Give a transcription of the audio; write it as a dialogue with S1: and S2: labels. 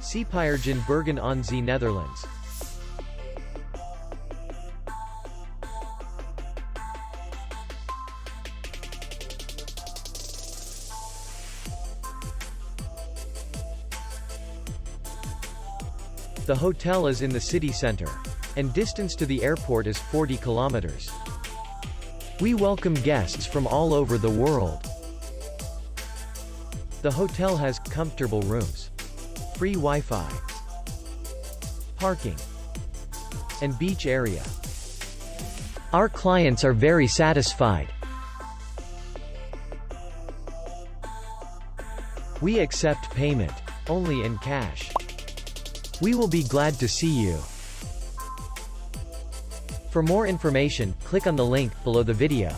S1: Seepaerdje, Bergen on Zee, Netherlands. The hotel is in the city center, and distance to the airport is 40 kilometers. We welcome guests from all over the world. The hotel has comfortable rooms, free Wi-Fi, parking, and beach area. Our clients are very satisfied. We accept payment only in cash. We will be glad to see you. For more information, click on the link below the video.